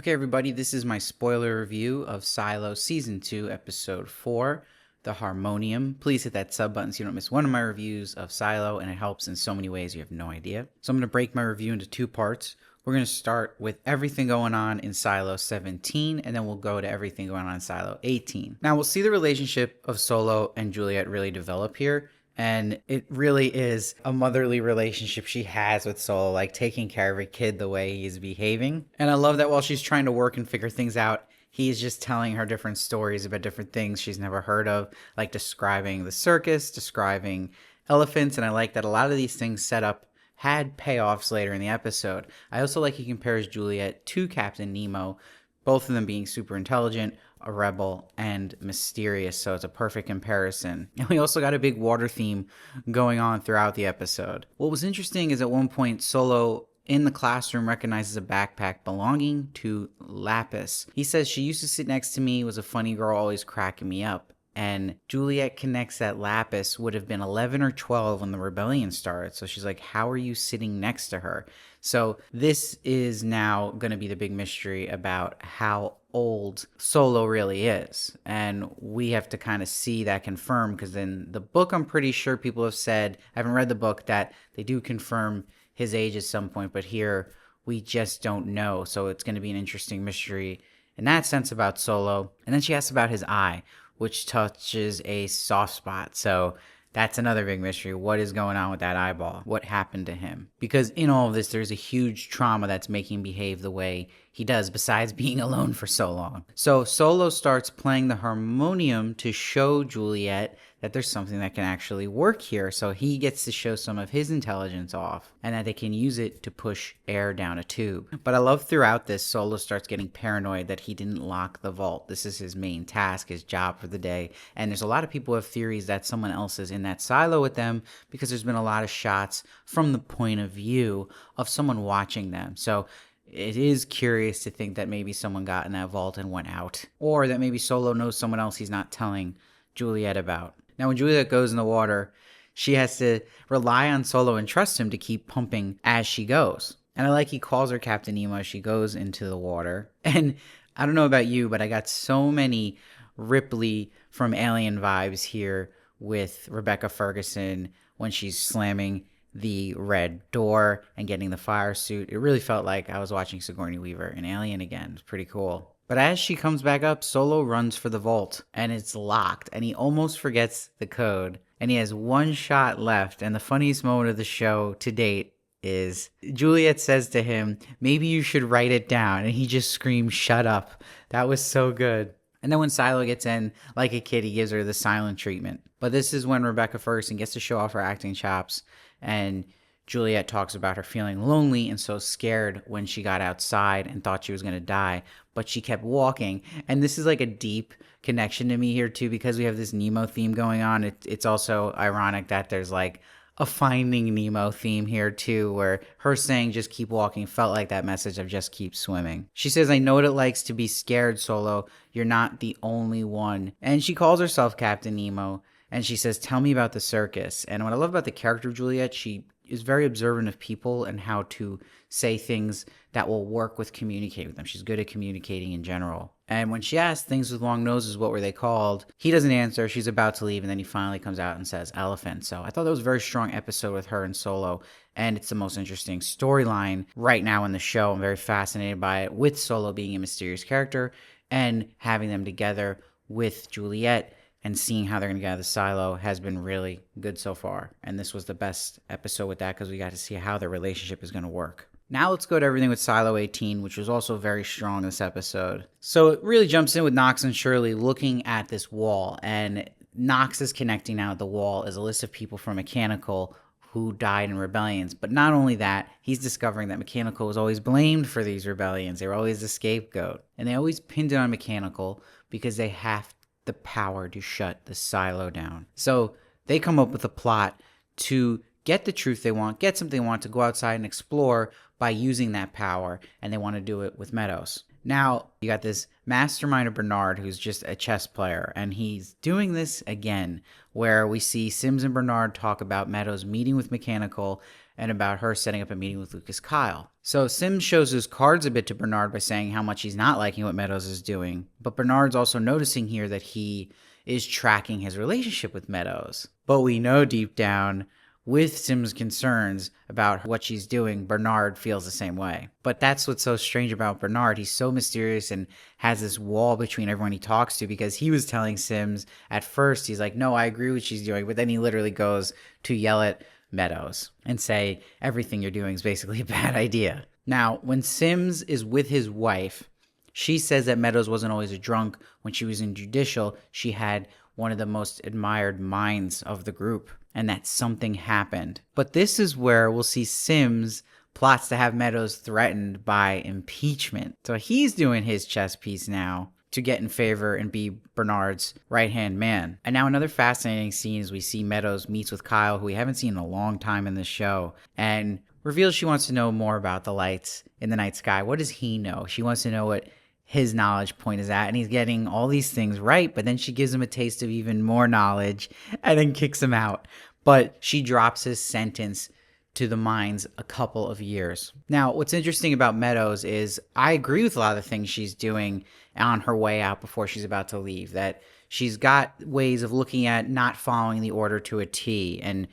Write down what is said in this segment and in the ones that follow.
Okay, everybody, this is my spoiler review of Silo Season 2, Episode 4, The Harmonium. Please hit that sub button so you don't miss one of my reviews of Silo, and it helps in so many ways you have no idea. So I'm going to break my review into two parts. We're going to start with everything going on in Silo 17, and then we'll go to everything going on in Silo 18. Now, we'll see the relationship of Solo and Juliet really develop here. And it really is a motherly relationship she has with Solo, like taking care of her kid the way he's behaving. And I love that while she's trying to work and figure things out, he's just telling her different stories about different things she's never heard of, like describing the circus, describing elephants. And I like that a lot of these things set up had payoffs later in the episode. I also like he compares Juliet to Captain Nemo, both of them being super intelligent, a rebel, and mysterious, so it's a perfect comparison. And we also got a big water theme going on throughout the episode. What was interesting is at one point, Solo in the classroom recognizes a backpack belonging to Lapis. He says, "She used to sit next to me, was a funny girl, always cracking me up." And Juliet connects that Lapis would have been 11 or 12 when the rebellion started. So she's like, how are you sitting next to her? So this is now going to be the big mystery about how old Solo really is. And we have to kind of see that confirmed, because in the book, I'm pretty sure people have said, I haven't read the book, that they do confirm his age at some point. But here, we just don't know. So it's going to be an interesting mystery in that sense about Solo. And then she asks about his eye, which touches a soft spot. So that's another big mystery. What is going on with that eyeball? What happened to him? Because in all of this, there's a huge trauma that's making him behave the way he does, besides being alone for so long. So Solo starts playing the harmonium to show Juliet that there's something that can actually work here. So he gets to show some of his intelligence off, and that they can use it to push air down a tube. But I love throughout this, Solo starts getting paranoid that he didn't lock the vault. This is his main task, his job for the day. And there's a lot of people who have theories that someone else is in that silo with them, because there's been a lot of shots from the point of view of someone watching them. So it is curious to think that maybe someone got in that vault and went out, or that maybe Solo knows someone else he's not telling Juliet about. Now, when Juliet goes in the water, she has to rely on Solo and trust him to keep pumping as she goes. And I like he calls her Captain Nemo as she goes into the water. And I don't know about you, but I got so many Ripley from Alien vibes here with Rebecca Ferguson when she's slamming the red door and getting the fire suit. It really felt like I was watching Sigourney Weaver in Alien again. It's pretty cool. But as she comes back up, Solo runs for the vault, and it's locked, and he almost forgets the code, and he has one shot left. And the funniest moment of the show to date is Juliet says to him, maybe you should write it down, and he just screams, shut up. That was so good. And then when Silo gets in, like a kid, he gives her the silent treatment. But this is when Rebecca Ferguson gets to show off her acting chops, and Juliet talks about her feeling lonely and so scared when she got outside and thought she was going to die, but she kept walking. And this is like a deep connection to me here too, because we have this Nemo theme going on. It's also ironic that there's like a Finding Nemo theme here too, where her saying just keep walking felt like that message of just keep swimming. She says, I know what it likes to be scared, Solo. You're not the only one. And she calls herself Captain Nemo. And she says, tell me about the circus. And what I love about the character of Juliet, she is very observant of people and how to say things that will work with communicate with them. She's good at communicating in general. And when she asks things with long noses, what were they called? He doesn't answer. She's about to leave. And then he finally comes out and says elephant. So I thought that was a very strong episode with her and Solo. And it's the most interesting storyline right now in the show. I'm very fascinated by it, with Solo being a mysterious character and having them together with Juliet. And seeing how they're going to get out of the silo has been really good so far. And this was the best episode with that, because we got to see how their relationship is going to work. Now let's go to everything with Silo 18, which was also very strong this episode. So it really jumps in with Knox and Shirley looking at this wall. And Knox is connecting now at the wall as a list of people from Mechanical who died in rebellions. But not only that, he's discovering that Mechanical was always blamed for these rebellions. They were always the scapegoat. And they always pinned it on Mechanical because they have the power to shut the silo down. So they come up with a plot to get the truth they want, get something they want, to go outside and explore by using that power, and they want to do it with Meadows. Now, you got this mastermind of Bernard, who's just a chess player, and he's doing this again, where we see Sims and Bernard talk about Meadows meeting with Mechanical, and about her setting up a meeting with Lucas Kyle. So Sims shows his cards a bit to Bernard by saying how much he's not liking what Meadows is doing, but Bernard's also noticing here that he is tracking his relationship with Meadows. But we know deep down, with Sims' concerns about what she's doing, Bernard feels the same way. But that's what's so strange about Bernard. He's so mysterious and has this wall between everyone he talks to, because he was telling Sims at first, he's like, no, I agree with what she's doing. But then he literally goes to yell at Meadows and say, everything you're doing is basically a bad idea. Now, when Sims is with his wife, she says that Meadows wasn't always a drunk. When she was in judicial, she had one of the most admired minds of the group, and that something happened. But this is where we'll see Sims plots to have Meadows threatened by impeachment. So he's doing his chess piece now to get in favor and be Bernard's right-hand man. And now another fascinating scene is we see Meadows meets with Kyle, who we haven't seen in a long time in this show, and reveals she wants to know more about the lights in the night sky. What does he know? She wants to know what his knowledge point is at, and he's getting all these things right, but then she gives him a taste of even more knowledge and then kicks him out. But she drops his sentence to the mines a couple of years. Now, what's interesting about Meadows is I agree with a lot of the things she's doing on her way out before she's about to leave, that she's got ways of looking at not following the order to a T and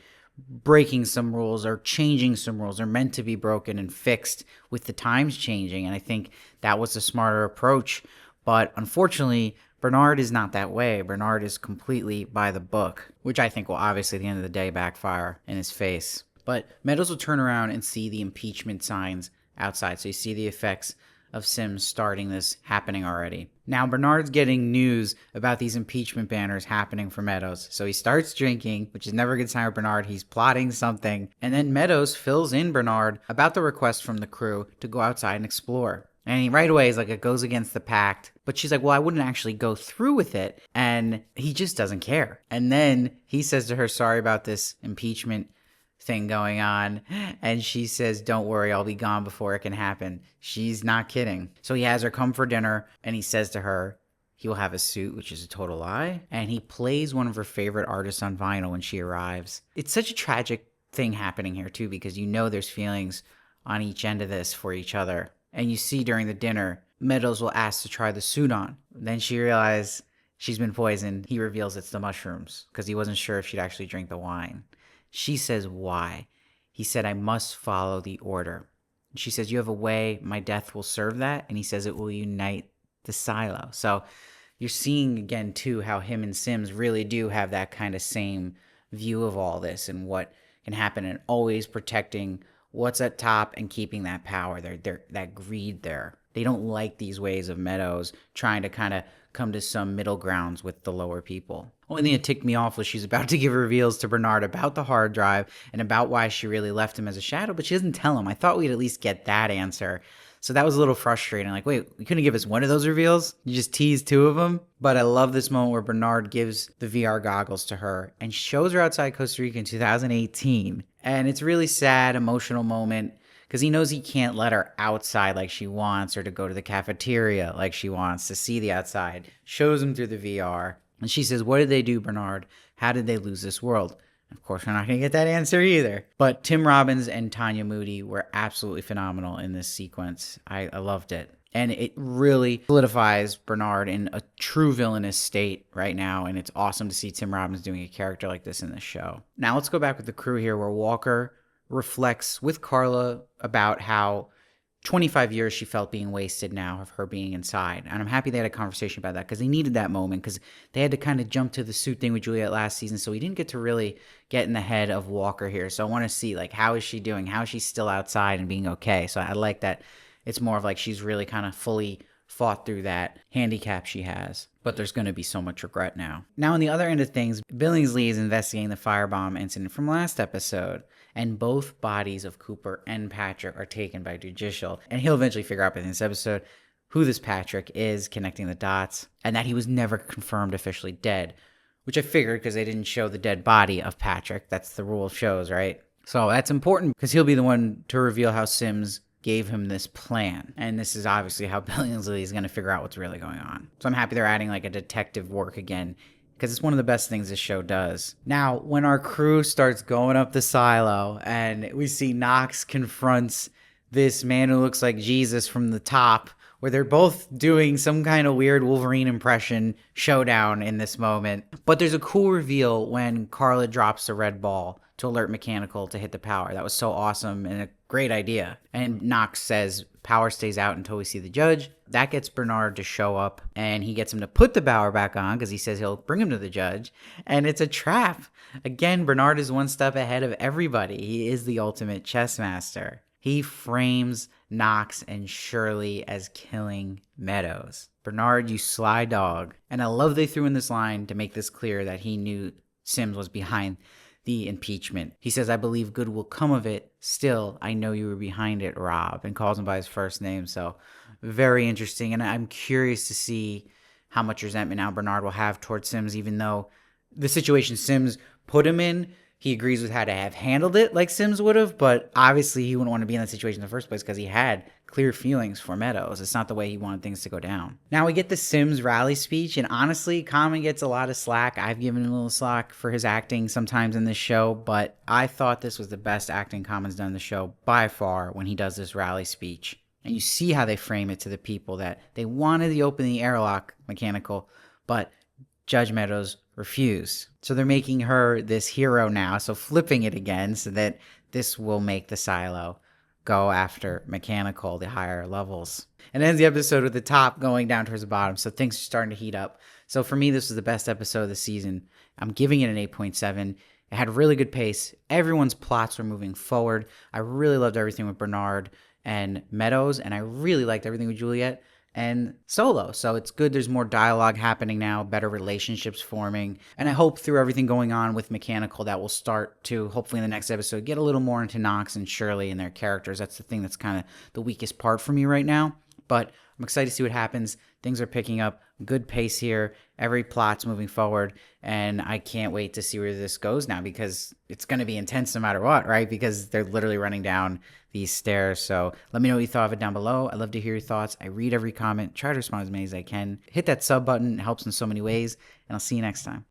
breaking some rules or changing some rules are meant to be broken and fixed with the times changing. And I think that was a smarter approach. But unfortunately, Bernard is not that way. Bernard is completely by the book, which I think will obviously at the end of the day backfire in his face. But Meadows will turn around and see the impeachment signs outside. So you see the effects of Sims starting this happening already. Now Bernard's getting news about these impeachment banners happening for Meadows. So he starts drinking, which is never a good sign with Bernard. He's plotting something. And then Meadows fills in Bernard about the request from the crew to go outside and explore. And he right away is like, it goes against the pact. But she's like, well, I wouldn't actually go through with it. And he just doesn't care. And then he says to her, sorry about this impeachment thing going on, and she says, don't worry, I'll be gone before it can happen. She's not kidding. So he has her come for dinner, and he says to her he will have a suit, which is a total lie, and he plays one of her favorite artists on vinyl when she arrives. It's such a tragic thing happening here too, because you know there's feelings on each end of this for each other. And you see during the dinner, Meadows will ask to try the suit on. Then she realizes she's been poisoned. He reveals it's the mushrooms because he wasn't sure if she'd actually drink the wine. She says, why? He said, I must follow the order. She says, you have a way my death will serve that. And he says it will unite the silo. So you're seeing again, too, how him and Sims really do have that kind of same view of all this and what can happen, and always protecting what's at top and keeping that power there, that greed there. They don't like these ways of Meadows trying to kind of come to some middle grounds with the lower people. Only thing that ticked me off was she's about to give reveals to Bernard about the hard drive and about why she really left him as a shadow, but she doesn't tell him. I thought we'd at least get that answer. So that was a little frustrating. Like, wait, you couldn't give us one of those reveals? You just teased two of them? But I love this moment where Bernard gives the VR goggles to her and shows her outside Costa Rica in 2018. And it's a really sad, emotional moment because he knows he can't let her outside like she wants, or to go to the cafeteria like she wants, to see the outside. Shows him through the VR. And she says, what did they do, Bernard? How did they lose this world? Of course, we're not going to get that answer either. But Tim Robbins and Tanya Moody were absolutely phenomenal in this sequence. I loved it. And it really solidifies Bernard in a true villainous state right now. And it's awesome to see Tim Robbins doing a character like this in this show. Now let's go back with the crew here, where Walker reflects with Carla about how 25 years she felt being wasted now of her being inside. And I'm happy they had a conversation about that, because they needed that moment, because they had to kind of jump to the suit thing with Juliet last season. So we didn't get to really get in the head of Walker here. So I want to see, like, how is she doing? How is she still outside and being okay? So I like that it's more of like she's really kind of fully fought through that handicap she has. But there's going to be so much regret now. Now, on the other end of things, Billingsley is investigating the firebomb incident from last episode, and both bodies of Cooper and Patrick are taken by Judicial. And he'll eventually figure out in this episode who this Patrick is, connecting the dots, and that he was never confirmed officially dead, which I figured because they didn't show the dead body of Patrick. That's the rule of shows, right? So that's important because he'll be the one to reveal how Sims gave him this plan. And this is obviously how Billingsley is going to figure out what's really going on. So I'm happy they're adding like a detective work again because it's one of the best things this show does. Now, when our crew starts going up the silo and we see Knox confronts this man who looks like Jesus from the top, where they're both doing some kind of weird Wolverine impression showdown in this moment. But there's a cool reveal when Carla drops a red ball to alert Mechanical to hit the power. That was so awesome and a great idea. And Knox says power stays out until we see the judge. That gets Bernard to show up, and he gets him to put the power back on because he says he'll bring him to the judge. And it's a trap. Again, Bernard is one step ahead of everybody. He is the ultimate chess master. He frames Knox and Shirley as killing Meadows. Bernard, you sly dog. And I love they threw in this line to make this clear that he knew Sims was behind the impeachment. He says, I believe good will come of it. Still, I know you were behind it, Rob, and calls him by his first name. So very interesting. And I'm curious to see how much resentment now Bernard will have towards Sims, even though the situation Sims put him in, he agrees with how to have handled it like Sims would have, but obviously he wouldn't want to be in that situation in the first place because he had clear feelings for Meadows. It's not the way he wanted things to go down. Now we get the Sims rally speech, and honestly, Common gets a lot of slack. I've given him a little slack for his acting sometimes in this show, but I thought this was the best acting Common's done in the show by far when he does this rally speech. And you see how they frame it to the people that they wanted to open the airlock Mechanical, but Judge Meadows refused. So they're making her this hero now, so flipping it again so that this will make the silo go after Mechanical, the higher levels. And ends the episode with the top going down towards the bottom, so things are starting to heat up. So for me, this was the best episode of the season. I'm giving it an 8.7. It had really good pace. Everyone's plots were moving forward. I really loved everything with Bernard and Meadows, and I really liked everything with Juliet and Solo. So it's good there's more dialogue happening now, better relationships forming. And I hope through everything going on with Mechanical that will start to, hopefully in the next episode, get a little more into Knox and Shirley and their characters. That's the thing that's kind of the weakest part for me right now. But I'm excited to see what happens. Things are picking up. Good pace here. Every plot's moving forward. And I can't wait to see where this goes now because it's going to be intense no matter what, right? Because they're literally running down these stairs. So let me know what you thought of it down below. I'd love to hear your thoughts. I read every comment. Try to respond as many as I can. Hit that sub button. It helps in so many ways. And I'll see you next time.